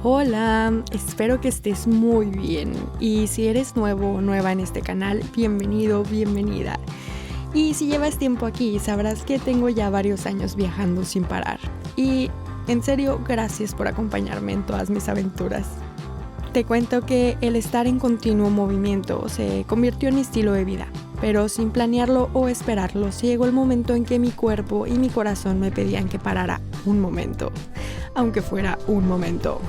Hola, espero que estés muy bien y si eres nuevo o nueva en este canal, bienvenido, bienvenida. Y si llevas tiempo aquí, sabrás que tengo ya varios años viajando sin parar. Y en serio, gracias por acompañarme en todas mis aventuras. Te cuento que el estar en continuo movimiento se convirtió en mi estilo de vida, pero sin planearlo o esperarlo, llegó el momento en que mi cuerpo y mi corazón me pedían que parara un momento, aunque fuera un momento.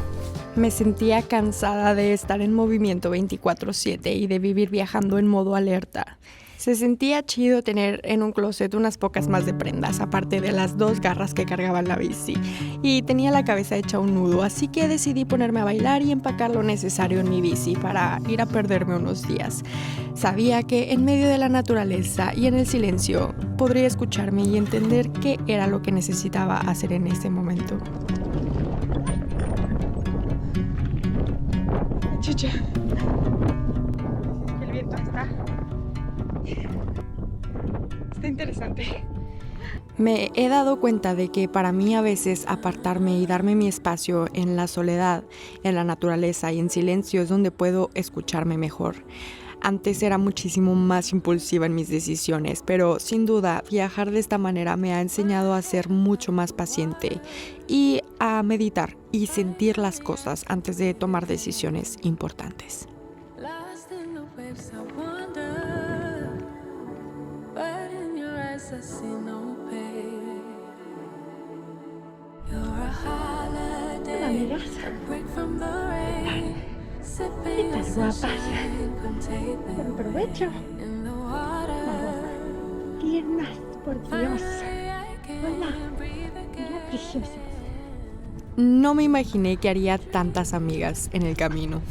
Me sentía cansada de estar en movimiento 24/7 y de vivir viajando en modo alerta. Se sentía chido tener en un closet unas pocas más de prendas, aparte de las 2 garras que cargaba en la bici, y tenía la cabeza hecha un nudo, así que decidí ponerme a bailar y empacar lo necesario en mi bici para ir a perderme unos días. Sabía que en medio de la naturaleza y en el silencio podría escucharme y entender qué era lo que necesitaba hacer en ese momento. Chucha. El viento está interesante. Me he dado cuenta de que para mí a veces apartarme y darme mi espacio en la soledad, en la naturaleza y en silencio es donde puedo escucharme mejor. Antes era muchísimo más impulsiva en mis decisiones, pero sin duda viajar de esta manera me ha enseñado a ser mucho más paciente y a meditar y sentir las cosas antes de tomar decisiones importantes. Hola, amigas. Estas guapas. Buen provecho. Tiernas, por Dios. Hola. Hola, preciosas. No me imaginé que haría tantas amigas en el camino.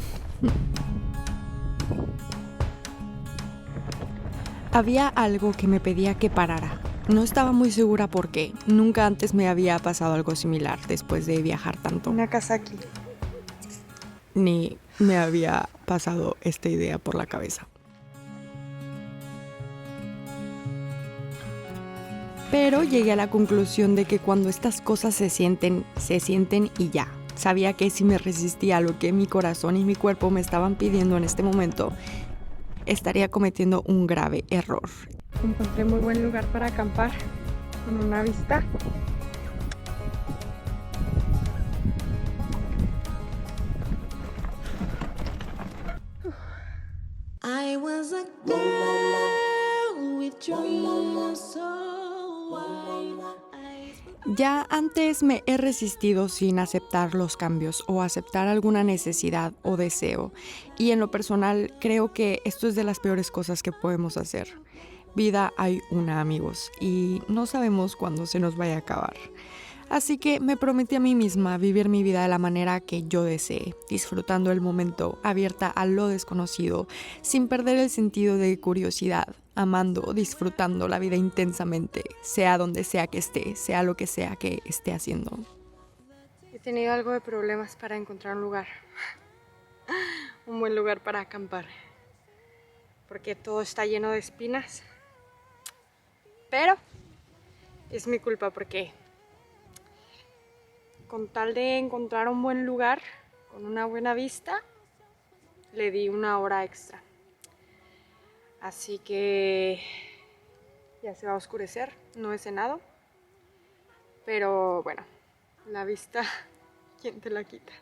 Había algo que me pedía que parara. No estaba muy segura por qué. Nunca antes me había pasado algo similar después de viajar tanto. Una casa aquí. Ni me había pasado esta idea por la cabeza. Pero llegué a la conclusión de que cuando estas cosas se sienten y ya. Sabía que si me resistía a lo que mi corazón y mi cuerpo me estaban pidiendo en este momento, estaría cometiendo un grave error. Encontré muy buen lugar para acampar, con una vista. I was a girl with dreams so wide. Ya antes me he resistido sin aceptar los cambios o aceptar alguna necesidad o deseo. Y en lo personal creo que esto es de las peores cosas que podemos hacer. Vida hay una, amigos, y no sabemos cuándo se nos vaya a acabar. Así que me prometí a mí misma vivir mi vida de la manera que yo desee, disfrutando el momento, abierta a lo desconocido, sin perder el sentido de curiosidad, amando, disfrutando la vida intensamente, sea donde sea que esté, sea lo que sea que esté haciendo. He tenido algo de problemas para encontrar un lugar. Un buen lugar para acampar. Porque todo está lleno de espinas. Pero es mi culpa porque con tal de encontrar un buen lugar, con una buena vista, le di 1 hora extra. Así que ya se va a oscurecer, no he cenado. Pero bueno, la vista, ¿quién te la quita?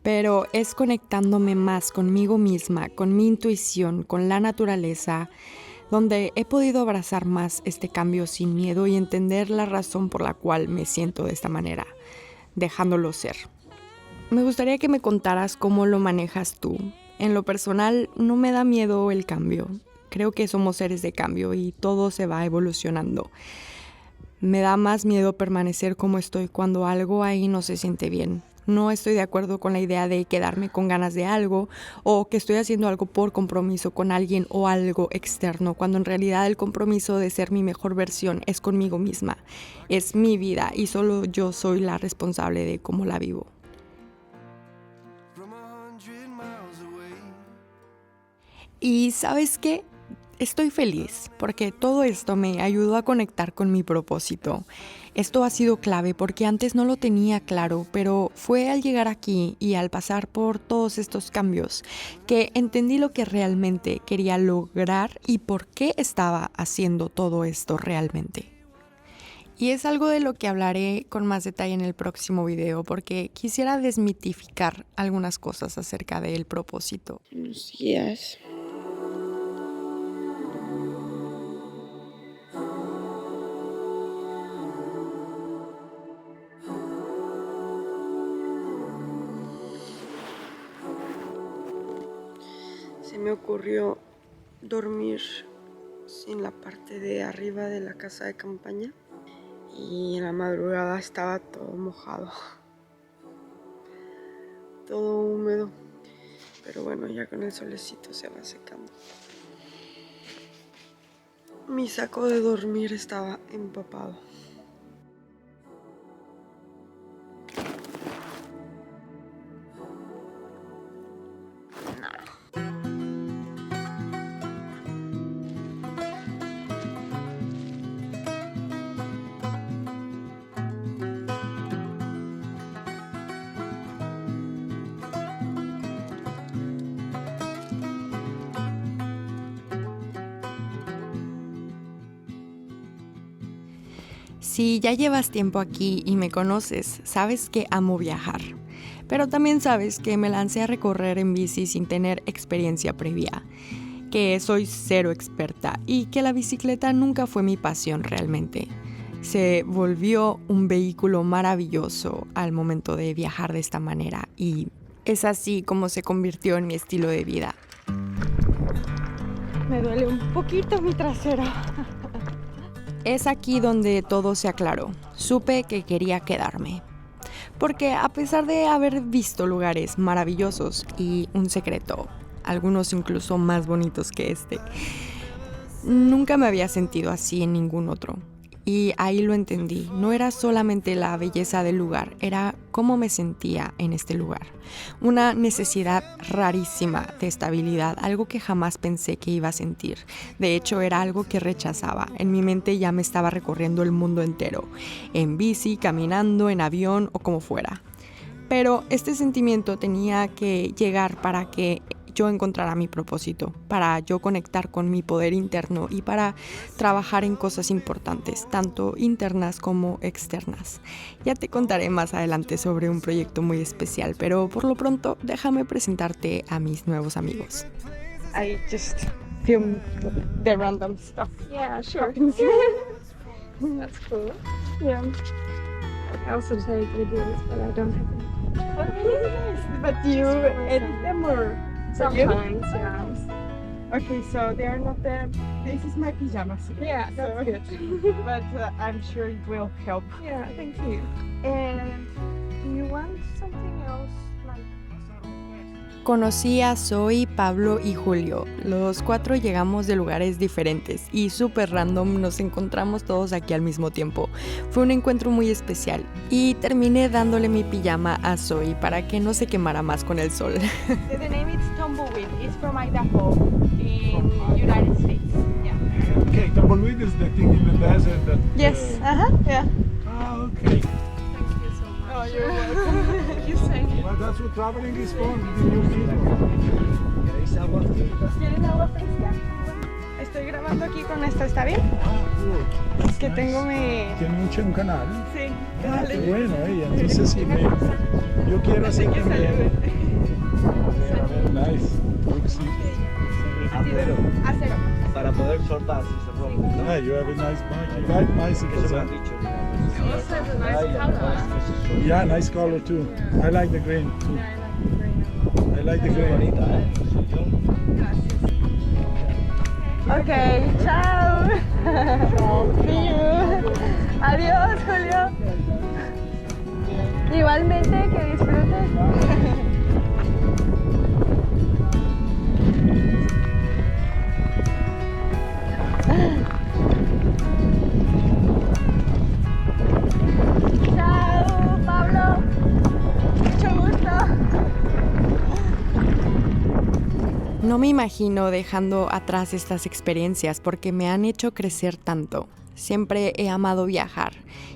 Pero es conectándome más conmigo misma, con mi intuición, con la naturaleza, donde he podido abrazar más este cambio sin miedo y entender la razón por la cual me siento de esta manera, dejándolo ser. Me gustaría que me contaras cómo lo manejas tú. En lo personal, no me da miedo el cambio. Creo que somos seres de cambio y todo se va evolucionando. Me da más miedo permanecer como estoy cuando algo ahí no se siente bien. No estoy de acuerdo con la idea de quedarme con ganas de algo o que estoy haciendo algo por compromiso con alguien o algo externo, cuando en realidad el compromiso de ser mi mejor versión es conmigo misma. Es mi vida y solo yo soy la responsable de cómo la vivo. Y ¿sabes qué? estoy feliz porque todo esto me ayudó a conectar con mi propósito. Esto ha sido clave porque antes no lo tenía claro, pero fue al llegar aquí y al pasar por todos estos cambios que entendí lo que realmente quería lograr y por qué estaba haciendo todo esto realmente. Y es algo de lo que hablaré con más detalle en el próximo video porque quisiera desmitificar algunas cosas acerca del propósito. Buenos días. Se me ocurrió dormir en la parte de arriba de la casa de campaña y en la madrugada estaba todo mojado, todo húmedo, pero bueno, ya con el solecito se va secando. Mi saco de dormir estaba empapado. Si ya llevas tiempo aquí y me conoces, sabes que amo viajar. Pero también sabes que me lancé a recorrer en bici sin tener experiencia previa, que soy cero experta y que la bicicleta nunca fue mi pasión realmente. Se volvió un vehículo maravilloso al momento de viajar de esta manera y es así como se convirtió en mi estilo de vida. Me duele un poquito mi trasero. Es aquí donde todo se aclaró. Supe que quería quedarme. Porque a pesar de haber visto lugares maravillosos y un secreto, algunos incluso más bonitos que este, nunca me había sentido así en ningún otro. Y ahí lo entendí. No era solamente la belleza del lugar, era cómo me sentía en este lugar. Una necesidad rarísima de estabilidad, algo que jamás pensé que iba a sentir. De hecho, era algo que rechazaba. En mi mente ya me estaba recorriendo el mundo entero, en bici, caminando, en avión o como fuera. Pero este sentimiento tenía que llegar para que yo encontrara mi propósito, para yo conectar con mi poder interno y para trabajar en cosas importantes, tanto internas como externas. Ya te contaré más adelante sobre un proyecto muy especial, pero por lo pronto déjame presentarte a mis nuevos amigos. I just film the random stuff. Yeah, sure. That's cool. Yeah. I also take videos, but I don't have them. But you edit them or? Sometimes, yeah. Okay, so they are not the. This is my pajamas. Yeah, that's good. But I'm sure it will help. Yeah, thank you. And do you want something else? Like. Conocí a Zoe, Pablo y Julio. Los 4 llegamos de lugares diferentes y súper random nos encontramos todos aquí al mismo tiempo. Fue un encuentro muy especial y terminé dándole mi pijama a Zoe para que no se quemara más con el sol. The name is Tumbleweed. It's from Idaho in United States. Yeah. Okay, tumbleweed is the thing in the desert that. Yes. Yeah. Ah, okay. Thank you so much. Oh, you're welcome. You say. Well, that's what traveling is for, meeting new people. ¿Quieren agua fresca? Estoy grabando aquí con esto, ¿está bien? Ah, cool. Es que Nice. tengo mi. Tiene un canal. Sí. Ah, qué bueno, entonces sí yo quiero Así hacer que también. salude. Nice. Sí. Acero. Para poder soltar si se rompe, ¿no? Ah, you have a nice bike. I like bicycles. Eso me han dicho. You also have a nice color. Yeah, nice color too. I like the green too. I like the Muy green. bonita, ¿eh? Ok, chao. See you. Adiós, Julio. Igualmente, que disfrutes. Chao, Pablo. Mucho gusto. No me imagino dejando atrás estas experiencias porque me han hecho crecer tanto. Siempre he amado viajar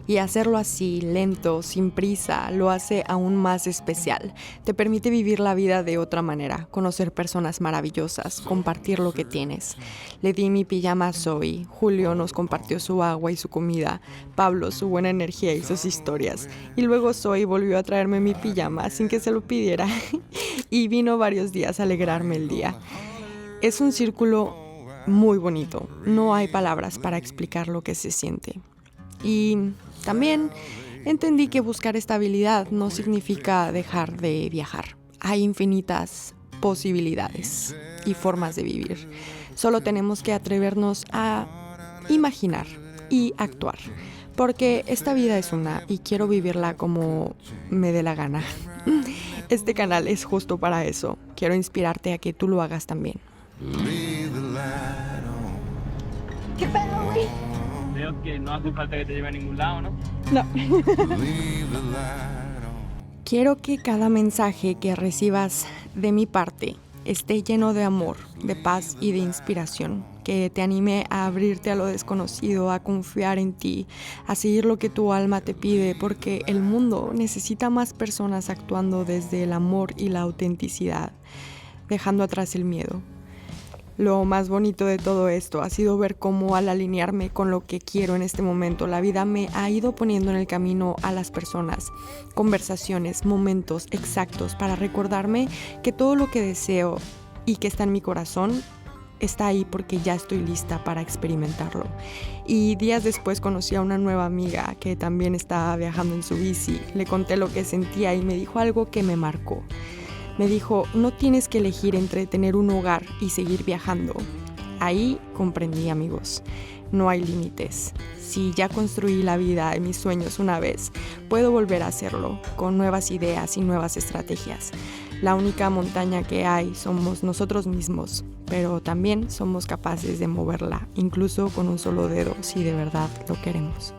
y hacerlo así, lento, sin prisa, lo hace aún más especial. Te permite vivir la vida de otra manera, conocer personas maravillosas, compartir lo que tienes. Le di mi pijama a Zoe, Julio nos compartió su agua y su comida, Pablo su buena energía y sus historias. Y luego Zoe volvió a traerme mi pijama sin que se lo pidiera y vino varios días a alegrarme el día. Es un círculo muy bonito, no hay palabras para explicar lo que se siente. Y también entendí que buscar estabilidad no significa dejar de viajar. Hay infinitas posibilidades y formas de vivir. Solo tenemos que atrevernos a imaginar y actuar, porque esta vida es una y quiero vivirla como me dé la gana. Este canal es justo para eso. Quiero inspirarte a que tú lo hagas también. ¿Qué pedo, güey? Veo que no hace falta que te lleve a ningún lado, ¿no? No. Quiero que cada mensaje que recibas de mi parte esté lleno de amor, de paz y de inspiración, que te anime a abrirte a lo desconocido, a confiar en ti, a seguir lo que tu alma te pide, porque el mundo necesita más personas actuando desde el amor y la autenticidad, dejando atrás el miedo. Lo más bonito de todo esto ha sido ver cómo al alinearme con lo que quiero en este momento, la vida me ha ido poniendo en el camino a las personas, conversaciones, momentos exactos para recordarme que todo lo que deseo y que está en mi corazón está ahí porque ya estoy lista para experimentarlo. Y días después conocí a una nueva amiga que también estaba viajando en su bici. Le conté lo que sentía y me dijo algo que me marcó. Me dijo, no tienes que elegir entre tener un hogar y seguir viajando. Ahí comprendí, amigos, no hay límites. Si ya construí la vida de mis sueños una vez, puedo volver a hacerlo con nuevas ideas y nuevas estrategias. La única montaña que hay somos nosotros mismos, pero también somos capaces de moverla, incluso con un solo dedo, si de verdad lo queremos.